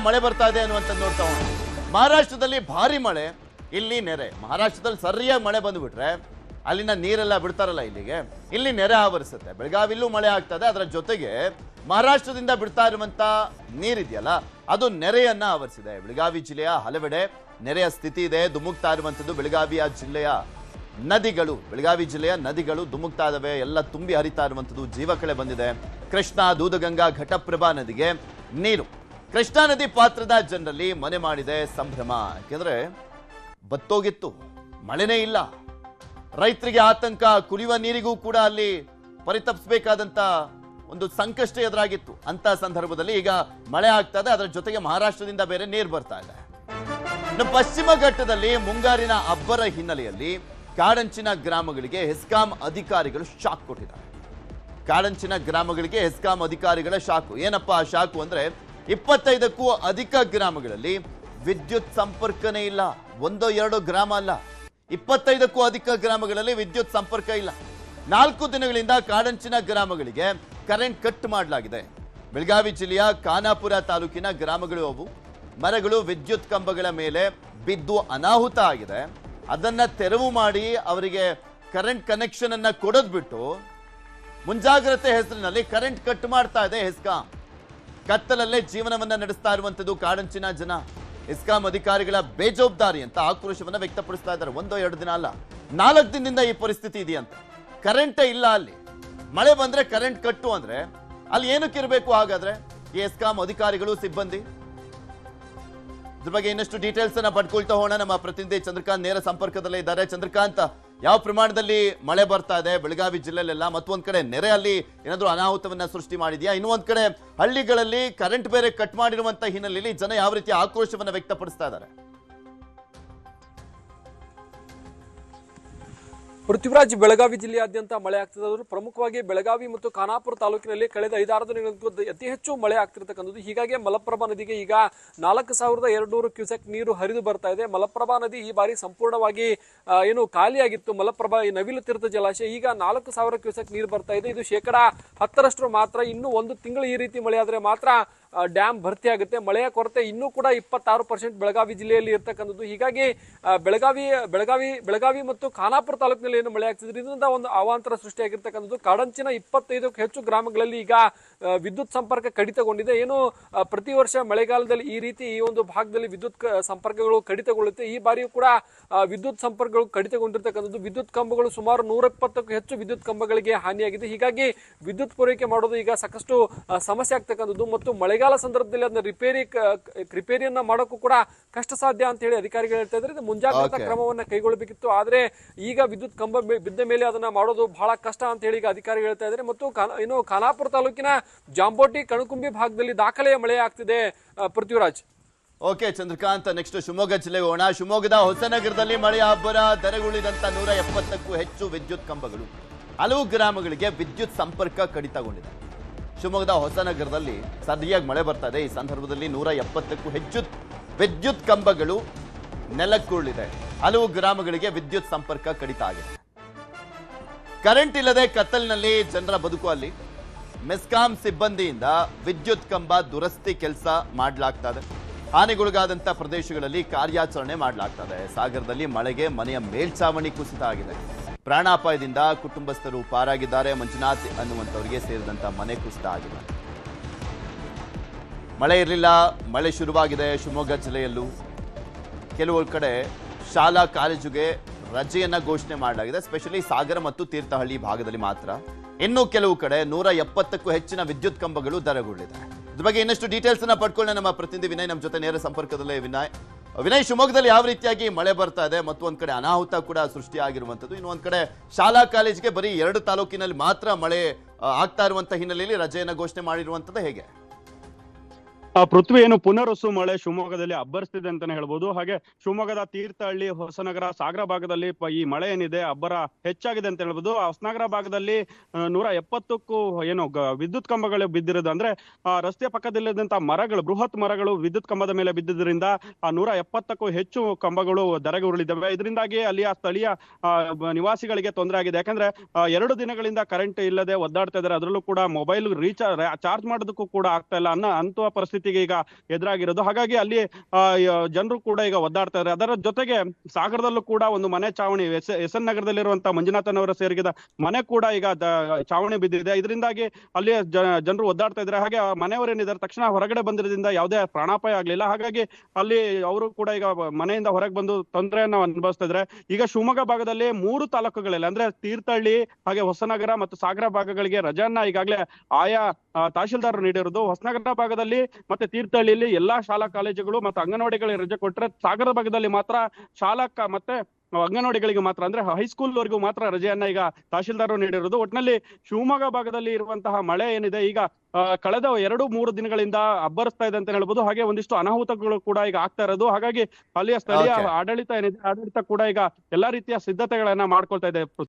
ಮಳೆ ಬರ್ತಾ ಇದೆ ಅನ್ನುವಂತ ನೋಡ್ತಾ ಹೋಗೋಣ. ಮಹಾರಾಷ್ಟ್ರದಲ್ಲಿ ಭಾರಿ ಮಳೆ, ಇಲ್ಲಿ ನೆರೆ. ಮಹಾರಾಷ್ಟ್ರದಲ್ಲಿ ಸರಿಯಾಗಿ ಮಳೆ ಬಂದ್ಬಿಟ್ರೆ ಅಲ್ಲಿನ ನೀರೆಲ್ಲ ಬಿಡ್ತಾರಲ್ಲ ಇಲ್ಲಿಗೆ, ಇಲ್ಲಿ ನೆರೆ ಆವರಿಸುತ್ತೆ. ಬೆಳಗಾವಿಲ್ಲೂ ಮಳೆ ಆಗ್ತದೆ, ಅದರ ಜೊತೆಗೆ ಮಹಾರಾಷ್ಟ್ರದಿಂದ ಬಿಡ್ತಾ ಇರುವಂತ ನೀರಿದೆಯಲ್ಲ ಅದು ನೆರೆಯನ್ನ ಆವರಿಸಿದೆ. ಬೆಳಗಾವಿ ಜಿಲ್ಲೆಯ ಹಲವೆಡೆ ನೆರೆಯ ಸ್ಥಿತಿ ಇದೆ. ಧುಮುಕ್ತಾ ಇರುವಂತದ್ದು ಬೆಳಗಾವಿಯ ಜಿಲ್ಲೆಯ ನದಿಗಳು. ಬೆಳಗಾವಿ ಜಿಲ್ಲೆಯ ನದಿಗಳು ಧುಮುಕ್ತಾ ಇದಾವೆ, ಎಲ್ಲ ತುಂಬಿ ಹರಿತಾ ಇರುವಂತದ್ದು. ಜೀವಕಳೆ ಬಂದಿದೆ. ಕೃಷ್ಣಾ, ದೂದಗಂಗಾ, ಘಟಪ್ರಭಾ ನದಿಗೆ ನೀರು. ಕೃಷ್ಣಾ ನದಿ ಪಾತ್ರದ ಜನರಲ್ಲಿ ಮನೆ ಮಾಡಿದೆ ಸಂಭ್ರಮ. ಯಾಕೆಂದ್ರೆ ಬತ್ತೋಗಿತ್ತು, ಮಳೆನೇ ಇಲ್ಲ, ರೈತರಿಗೆ ಆತಂಕ, ಕುಡಿಯುವ ನೀರಿಗೂ ಕೂಡ ಅಲ್ಲಿ ಪರಿತಪಿಸಬೇಕಾದಂತ ಒಂದು ಸಂಕಷ್ಟ ಎದುರಾಗಿತ್ತು. ಅಂತ ಸಂದರ್ಭದಲ್ಲಿ ಈಗ ಮಳೆ ಆಗ್ತಾ ಇದೆ, ಅದರ ಜೊತೆಗೆ ಮಹಾರಾಷ್ಟ್ರದಿಂದ ಬೇರೆ ನೀರು ಬರ್ತಾ ಇದೆ. ಇನ್ನು ಪಶ್ಚಿಮ ಘಟ್ಟದಲ್ಲಿ ಮುಂಗಾರಿನ ಅಬ್ಬರ ಹಿನ್ನೆಲೆಯಲ್ಲಿ ಕಾಡಂಚಿನ ಗ್ರಾಮಗಳಿಗೆ ಹೆಸ್ಕಾಂ ಅಧಿಕಾರಿಗಳು ಶಾಕ್ ಕೊಟ್ಟಿದ್ದಾರೆ. ಕಾಡಂಚಿನ ಗ್ರಾಮಗಳಿಗೆ ಹೆಸ್ಕಾಂ ಅಧಿಕಾರಿಗಳ ಶಾಕು. ಏನಪ್ಪ ಆ ಶಾಕು ಅಂದ್ರೆ 25ಕ್ಕೂ ಅಧಿಕ ಗ್ರಾಮಗಳಲ್ಲಿ ವಿದ್ಯುತ್ ಸಂಪರ್ಕನೇ ಇಲ್ಲ. ಒಂದೋ ಎರಡೋ ಗ್ರಾಮ ಅಲ್ಲ, 25ಕ್ಕೂ ಅಧಿಕ ಗ್ರಾಮಗಳಲ್ಲಿ ವಿದ್ಯುತ್ ಸಂಪರ್ಕ ಇಲ್ಲ. 4 ದಿನಗಳಿಂದ ಕಾಡಂಚಿನ ಗ್ರಾಮಗಳಿಗೆ ಕರೆಂಟ್ ಕಟ್ ಮಾಡಲಾಗಿದೆ. ಬೆಳಗಾವಿ ಜಿಲ್ಲೆಯ ಖಾನಾಪುರ ತಾಲೂಕಿನ ಗ್ರಾಮಗಳು ಅವು. ಮರಗಳು ವಿದ್ಯುತ್ ಕಂಬಗಳ ಮೇಲೆ ಬಿದ್ದು ಅನಾಹುತ ಆಗಿದೆ. ಅದನ್ನ ತೆರವು ಮಾಡಿ ಅವರಿಗೆ ಕರೆಂಟ್ ಕನೆಕ್ಷನ್ ಅನ್ನ ಕೊಡೋದ್ಬಿಟ್ಟು ಮುಂಜಾಗ್ರತೆ ಹೆಸರಿನಲ್ಲಿ ಕರೆಂಟ್ ಕಟ್ ಮಾಡ್ತಾ ಇದೆ ಹೆಸ್ಕಾಂ. ಕತ್ತಲಲ್ಲೇ ಜೀವನವನ್ನ ನಡೆಸ್ತಾ ಇರುವಂತದ್ದು ಕಾಡಂಚಿನ ಜನ. ಹೆಸ್ಕಾಂ ಅಧಿಕಾರಿಗಳ ಬೇಜವಾಬ್ದಾರಿ ಅಂತ ಆಕ್ರೋಶವನ್ನ ವ್ಯಕ್ತಪಡಿಸ್ತಾ ಇದ್ದಾರೆ. ಒಂದೋ ಎರಡು ದಿನ ಅಲ್ಲ, 4 ದಿನದಿಂದ ಈ ಪರಿಸ್ಥಿತಿ ಇದೆಯಂತೆ. ಕರೆಂಟೇ ಇಲ್ಲ ಅಲ್ಲಿ. ಮಳೆ ಬಂದ್ರೆ ಕರೆಂಟ್ ಕಟ್ಟು ಅಂದ್ರೆ ಅಲ್ಲಿ ಏನಕ್ಕೆ ಇರಬೇಕು ಹಾಗಾದ್ರೆ ಈ ಹೆಸ್ಕಾಂ ಅಧಿಕಾರಿಗಳು, ಸಿಬ್ಬಂದಿ? ಇದ್ರ ಬಗ್ಗೆ ಇನ್ನಷ್ಟು ಡೀಟೇಲ್ಸ್ ಅನ್ನ ಪಡ್ಕೊಳ್ತಾ ಹೋಗೋಣ. ನಮ್ಮ ಪ್ರತಿನಿಧಿ ಚಂದ್ರಕಾಂತ್ ನೇರ ಸಂಪರ್ಕದಲ್ಲೇ ಇದ್ದಾರೆ. ಚಂದ್ರಕಾಂತ್, ಯಾವ ಪ್ರಮಾಣದಲ್ಲಿ ಮಳೆ ಬರ್ತಾ ಇದೆ ಬೆಳಗಾವಿ ಜಿಲ್ಲೆಯಲ್ಲೆಲ್ಲ? ಮತ್ತೊಂದ್ ಕಡೆ ನೆರೆ ಅಲ್ಲಿ ಏನಾದ್ರೂ ಅನಾಹುತವನ್ನ ಸೃಷ್ಟಿ ಮಾಡಿದ್ಯಾ? ಇನ್ನೊಂದ್ ಕಡೆ ಹಳ್ಳಿಗಳಲ್ಲಿ ಕರೆಂಟ್ ಬೇರೆ ಕಟ್ ಮಾಡಿರುವಂತ ಹಿನ್ನೆಲೆಯಲ್ಲಿ ಜನ ಯಾವ ರೀತಿ ಆಕ್ರೋಶವನ್ನ ವ್ಯಕ್ತಪಡಿಸ್ತಾ ಇದ್ದಾರೆ? ಪೃಥ್ವಿರಾಜ್, ಬೆಳಗಾವಿ ಜಿಲ್ಲೆಯಾದ್ಯಂತ ಮಳೆ ಆಗ್ತಿರೋದು ಪ್ರಮುಖವಾಗಿ ಬೆಳಗಾವಿ ಮತ್ತು ಖಾನಾಪುರ ತಾಲೂಕಿನಲ್ಲಿ ಕಳೆದ 5-6 ದಿನಗಳಿಗೂ ಅತಿ ಹೆಚ್ಚು ಮಳೆ ಆಗ್ತಿರ್ತಕ್ಕಂಥದ್ದು. ಹೀಗಾಗಿ ಮಲಪ್ರಭಾ ನದಿಗೆ ಈಗ 4200 ಕ್ಯೂಸೆಕ್ ನೀರು ಹರಿದು ಬರ್ತಾ ಇದೆ. ಮಲಪ್ರಭಾ ನದಿ ಈ ಬಾರಿ ಸಂಪೂರ್ಣವಾಗಿ ಏನು ಖಾಲಿಯಾಗಿತ್ತು. ಮಲಪ್ರಭಾ ನವಿಲು ತೀರ್ಥ ಜಲಾಶಯ ಈಗ 4000 ಕ್ಯೂಸೆಕ್ ನೀರು ಬರ್ತಾ ಇದೆ. ಇದು 10% ಮಾತ್ರ. ಇನ್ನು 1 ತಿಂಗಳು ಈ ರೀತಿ ಮಳೆ ಆದ್ರೆ ಮಾತ್ರ ಡ್ಯಾಮ್ ಭರ್ತಿ ಆಗುತ್ತೆ. ಮಳೆಯ ಕೊರತೆ ಇನ್ನೂ ಕೂಡ 26% ಬೆಳಗಾವಿ ಜಿಲ್ಲೆಯಲ್ಲಿ ಇರ್ತಕ್ಕಂಥದ್ದು. ಹೀಗಾಗಿ ಬೆಳಗಾವಿ ಮತ್ತು ಖಾನಾಪುರ ತಾಲೂಕಿನಲ್ಲಿ ಏನು ಮಳೆ ಆಗ್ತಿದ್ರೆ ಇದರಿಂದ ಒಂದು ಅವಾಂತರ ಸೃಷ್ಟಿಯಾಗಿರ್ತಕ್ಕಂಥದ್ದು. ಕಾಡಂಚಿನ 25ಕ್ಕೂ ಹೆಚ್ಚು ಗ್ರಾಮಗಳಲ್ಲಿ ಈಗ ವಿದ್ಯುತ್ ಸಂಪರ್ಕ ಕಡಿತಗೊಂಡಿದೆ. ಏನು ಪ್ರತಿ ವರ್ಷ ಮಳೆಗಾಲದಲ್ಲಿ ಈ ರೀತಿ ಈ ಒಂದು ಭಾಗದಲ್ಲಿ ವಿದ್ಯುತ್ ಸಂಪರ್ಕಗಳು ಕಡಿತಗೊಳ್ಳುತ್ತೆ. ಈ ಬಾರಿಯೂ ಕೂಡ ವಿದ್ಯುತ್ ಸಂಪರ್ಕಗಳು ಕಡಿತಗೊಂಡಿರ್ತಕ್ಕಂಥದ್ದು. ವಿದ್ಯುತ್ ಕಂಬಗಳು ಸುಮಾರು 120ಕ್ಕೂ ಹೆಚ್ಚು ವಿದ್ಯುತ್ ಕಂಬಗಳಿಗೆ ಹಾನಿಯಾಗಿದೆ. ಹೀಗಾಗಿ ವಿದ್ಯುತ್ ಪೂರೈಕೆ ಮಾಡೋದು ಈಗ ಸಾಕಷ್ಟು ಸಮಸ್ಯೆ ಆಗ್ತಕ್ಕಂಥದ್ದು. ಮತ್ತು ಮಳೆಗಾಲ ಸಂದರ್ಭದಲ್ಲಿ ಅದನ್ನ ರಿಪೇರಿಯನ್ನ ಮಾಡೋಕ್ಕೂ ಕೂಡ ಕಷ್ಟ ಸಾಧ್ಯ ಅಂತ ಹೇಳಿ ಅಧಿಕಾರಿಗಳು ಹೇಳ್ತಾ ಇದ್ದಾರೆ. ಮುಂಜಾಗ್ರತಾ ಕ್ರಮವನ್ನ ಕೈಗೊಳ್ಳಬೇಕಿತ್ತು, ಆದ್ರೆ ಈಗ ವಿದ್ಯುತ್ ಕಂಬ ಬಿದ್ದ ಮೇಲೆ ಅದನ್ನ ಮಾಡೋದು ಬಹಳ ಕಷ್ಟ ಅಂತ ಹೇಳಿ ಈಗ ಅಧಿಕಾರಿಗಳು ಹೇಳ್ತಾ ಇದ್ದಾರೆ. ಮತ್ತು ಇನ್ನು ಖಾನಾಪುರ ತಾಲೂಕಿನ ಜಾಂಬೋಟಿ, ಕಣಕುಂಬಿ ಭಾಗದಲ್ಲಿ ದಾಖಲೆಯ ಮಳೆ ಆಗ್ತಿದೆ. ಪೃಥ್ವಿರಾಜ್. ಓಕೆ ಚಂದ್ರಕಾಂತ್, ನೆಕ್ಸ್ಟ್ ಶಿವಮೊಗ್ಗ ಜಿಲ್ಲೆಗೆ ಹೋಗೋಣ. ಶಿವಮೊಗ್ಗದ ಹೊಸನಗರದಲ್ಲಿ ಮಳೆಯ ಅಬ್ಬರ. ತೆರವುಳಿದಂತ 170ಕ್ಕೂ ಹೆಚ್ಚು ವಿದ್ಯುತ್ ಕಂಬಗಳು. ಹಲವು ಗ್ರಾಮಗಳಿಗೆ ವಿದ್ಯುತ್ ಸಂಪರ್ಕ ಕಡಿತಗೊಂಡಿದೆ. ಶಿವಮೊಗ್ಗದ ಹೊಸನಗರದಲ್ಲಿ ಸರಿಯಾಗಿ ಮಳೆ ಬರ್ತಾ ಇದೆ. ಈ ಸಂದರ್ಭದಲ್ಲಿ 170ಕ್ಕೂ ಹೆಚ್ಚು ವಿದ್ಯುತ್ ಕಂಬಗಳು ನೆಲಕ್ಕುರುಳಿದೆ. ಹಲವು ಗ್ರಾಮಗಳಿಗೆ ವಿದ್ಯುತ್ ಸಂಪರ್ಕ ಕಡಿತ ಆಗಿದೆ. ಕರೆಂಟ್ ಇಲ್ಲದೆ ಕತ್ತಲಿನಲ್ಲಿ ಜನರ ಬದುಕು. ಅಲ್ಲಿ ಮೆಸ್ಕಾಂ ಸಿಬ್ಬಂದಿಯಿಂದ ವಿದ್ಯುತ್ ಕಂಬ ದುರಸ್ತಿ ಕೆಲಸ ಮಾಡಲಾಗ್ತಾ ಇದೆ. ಹಾನಿಗೊಳಗಾದಂಥ ಪ್ರದೇಶಗಳಲ್ಲಿ ಕಾರ್ಯಾಚರಣೆ ಮಾಡಲಾಗ್ತದೆ. ಸಾಗರದಲ್ಲಿ ಮಳೆಗೆ ಮನೆಯ ಮೇಲ್ಛಾವಣಿ ಕುಸಿತ ಆಗಿದೆ. ಪ್ರಾಣಾಪಾಯದಿಂದ ಕುಟುಂಬಸ್ಥರು ಪಾರಾಗಿದ್ದಾರೆ. ಮಂಜುನಾಥ್ ಅನ್ನುವಂಥವರಿಗೆ ಸೇರಿದಂಥ ಮನೆ ಕುಸಿತ ಆಗಿದೆ. ಮಳೆ ಇರಲಿಲ್ಲ, ಮಳೆ ಶುರುವಾಗಿದೆ. ಶಿವಮೊಗ್ಗ ಜಿಲ್ಲೆಯಲ್ಲೂ ಕೆಲವು ಕಡೆ ಶಾಲಾ ಕಾಲೇಜುಗೆ ರಜೆಯನ್ನ ಘೋಷಣೆ ಮಾಡಲಾಗಿದೆ. ಸ್ಪೆಷಲಿ ಸಾಗರ ಮತ್ತು ತೀರ್ಥಹಳ್ಳಿ ಭಾಗದಲ್ಲಿ ಮಾತ್ರ. ಇನ್ನು ಕೆಲವು ಕಡೆ 170ಕ್ಕೂ ಹೆಚ್ಚಿನ ವಿದ್ಯುತ್ ಕಂಬಗಳು ಧರೆಗುರುಳಿದೆ. ಇದ್ರ ಬಗ್ಗೆ ಇನ್ನಷ್ಟು ಡೀಟೇಲ್ಸ್ ಅನ್ನ ಪಡ್ಕೊಳ್ಳೋಣ. ನಮ್ಮ ಪ್ರತಿನಿಧಿ ವಿನಯ್ ನಮ್ಮ ಜೊತೆ ನೇರ ಸಂಪರ್ಕದಲ್ಲೇ. ವಿನಯ್, ಶಿವಮೊಗ್ಗದಲ್ಲಿ ಯಾವ ರೀತಿಯಾಗಿ ಮಳೆ ಬರ್ತಾ ಇದೆ? ಮತ್ತೊಂದ್ ಕಡೆ ಅನಾಹುತ ಕೂಡ ಸೃಷ್ಟಿಯಾಗಿರುವಂತದ್ದು. ಇನ್ನೊಂದ್ ಕಡೆ ಶಾಲಾ ಕಾಲೇಜಿಗೆ ಬರೀ 2 ತಾಲೂಕಿನಲ್ಲಿ ಮಾತ್ರ ಮಳೆ ಆಗ್ತಾ ಇರುವಂತ ಹಿನ್ನೆಲೆಯಲ್ಲಿ ರಜೆಯನ್ನ ಘೋಷಣೆ ಮಾಡಿರುವಂತದ್ದು ಹೇಗೆ? ಪೃಥ್ವಿ ಏನು ಪುನರ್ವಸು ಮಳೆ ಶಿವಮೊಗ್ಗದಲ್ಲಿ ಅಬ್ಬರಿಸ್ತಿದೆ ಅಂತಾನೆ ಹೇಳ್ಬೋದು. ಹಾಗೆ ಶಿವಮೊಗ್ಗದ ತೀರ್ಥಹಳ್ಳಿ, ಹೊಸನಗರ, ಸಾಗರ ಭಾಗದಲ್ಲಿ ಈ ಮಳೆ ಏನಿದೆ ಅಬ್ಬರ ಹೆಚ್ಚಾಗಿದೆ ಅಂತ ಹೇಳ್ಬೋದು. ಹೊಸನಗರ ಭಾಗದಲ್ಲಿ 170ಕ್ಕೂ ಏನು ವಿದ್ಯುತ್ ಕಂಬಗಳು ಬಿದ್ದಿರೋದು. ಅಂದ್ರೆ ರಸ್ತೆ ಪಕ್ಕದಲ್ಲಿದ್ದಂತ ಮರಗಳು, ಬೃಹತ್ ಮರಗಳು ವಿದ್ಯುತ್ ಕಂಬದ ಮೇಲೆ ಬಿದ್ದಿದ್ರಿಂದ 170ಕ್ಕೂ ಹೆಚ್ಚು ಕಂಬಗಳು ಧರೆಗುರುಳಿದ್ದಾವೆ. ಇದರಿಂದಾಗಿ ಅಲ್ಲಿಯ ಸ್ಥಳೀಯ ನಿವಾಸಿಗಳಿಗೆ ತೊಂದರೆ ಆಗಿದೆ. ಯಾಕಂದ್ರೆ 2 ದಿನಗಳಿಂದ ಕರೆಂಟ್ ಇಲ್ಲದೆ ಒದ್ದಾಡ್ತಾ ಇದ್ದಾರೆ. ಅದರಲ್ಲೂ ಕೂಡ ಮೊಬೈಲ್ ಚಾರ್ಜ್ ಮಾಡೋದಕ್ಕೂ ಕೂಡ ಆಗ್ತಾ ಇಲ್ಲ ಅನ್ನೋ ಪರಿಸ್ಥಿತಿ ಪರಿಸ್ಥಿತಿಗೆ ಈಗ ಎದುರಾಗಿರೋದು. ಹಾಗಾಗಿ ಅಲ್ಲಿ ಜನರು ಕೂಡ ಈಗ ಒದ್ದಾಡ್ತಾ ಇದ್ದಾರೆ. ಅದರ ಜೊತೆಗೆ ಸಾಗರದಲ್ಲೂ ಕೂಡ ಒಂದು ಮನೆ ಚಾವಣಿ ಎಸ್ ಎನ್ ನಗರದಲ್ಲಿರುವಂತಹ ಮಂಜುನಾಥನವರ ಸೇರಿದ ಮನೆ ಕೂಡ ಈಗ ಚಾವಣಿ ಬಿದ್ದಿದೆ. ಇದರಿಂದಾಗಿ ಅಲ್ಲಿ ಜನರು ಒದ್ದಾಡ್ತಾ ಇದ್ದಾರೆ. ಹಾಗೆ ಮನೆಯವರೇನಿದ್ದಾರೆ ತಕ್ಷಣ ಹೊರಗಡೆ ಬಂದಿರೋದ್ರಿಂದ ಯಾವುದೇ ಪ್ರಾಣಾಪಾಯ ಆಗ್ಲಿಲ್ಲ. ಹಾಗಾಗಿ ಅಲ್ಲಿ ಅವರು ಕೂಡ ಈಗ ಮನೆಯಿಂದ ಹೊರಗೆ ಬಂದು ತೊಂದರೆಯನ್ನು ಅನುಭವಿಸ್ತಾ ಇದ್ದಾರೆ. ಈಗ ಶಿವಮೊಗ್ಗ ಭಾಗದಲ್ಲಿ 3 ತಾಲೂಕುಗಳಲ್ಲಿ ಅಂದ್ರೆ ತೀರ್ಥಹಳ್ಳಿ ಹಾಗೆ ಹೊಸನಗರ ಮತ್ತು ಸಾಗರ ಭಾಗಗಳಿಗೆ ರಜೆಯನ್ನ ಈಗಾಗಲೇ ಆಯಾ ತಹಶೀಲ್ದಾರ್ ನೀಡಿರೋದು. ಹೊಸನಗರ ಭಾಗದಲ್ಲಿ ಮತ್ತೆ ತೀರ್ಥಹಳ್ಳಿಯಲ್ಲಿ ಎಲ್ಲಾ ಶಾಲಾ ಕಾಲೇಜುಗಳು ಮತ್ತು ಅಂಗನವಾಡಿಗಳಿಗೆ ರಜೆ ಕೊಟ್ಟರೆ, ಸಾಗರ ಭಾಗದಲ್ಲಿ ಮಾತ್ರ ಶಾಲಾ ಮತ್ತೆ ಅಂಗನವಾಡಿಗಳಿಗೆ ಮಾತ್ರ ಅಂದ್ರೆ ಹೈಸ್ಕೂಲ್ ವರೆಗೂ ಮಾತ್ರ ರಜೆಯನ್ನ ಈಗ ತಹಶೀಲ್ದಾರ್ ನೀಡಿರೋದು. ಒಟ್ಟಿನಲ್ಲಿ ಶಿವಮೊಗ್ಗ ಭಾಗದಲ್ಲಿ ಇರುವಂತಹ ಮಳೆ ಏನಿದೆ ಈಗ ಕಳೆದ 2-3 ದಿನಗಳಿಂದ ಅಬ್ಬರಿಸ್ತಾ ಇದೆ ಅಂತ ಹೇಳ್ಬೋದು. ಹಾಗೆ ಒಂದಿಷ್ಟು ಅನಾಹುತಗಳು ಕೂಡ ಈಗ ಆಗ್ತಾ ಇರೋದು. ಹಾಗಾಗಿ ಅಲ್ಲಿಯ ಸ್ಥಳೀಯ ಆಡಳಿತ ಏನಿದೆ, ಆಡಳಿತ ಕೂಡ ಈಗ ಎಲ್ಲಾ ರೀತಿಯ ಸಿದ್ಧತೆಗಳನ್ನ ಮಾಡ್ಕೊಳ್ತಾ ಇದೆ.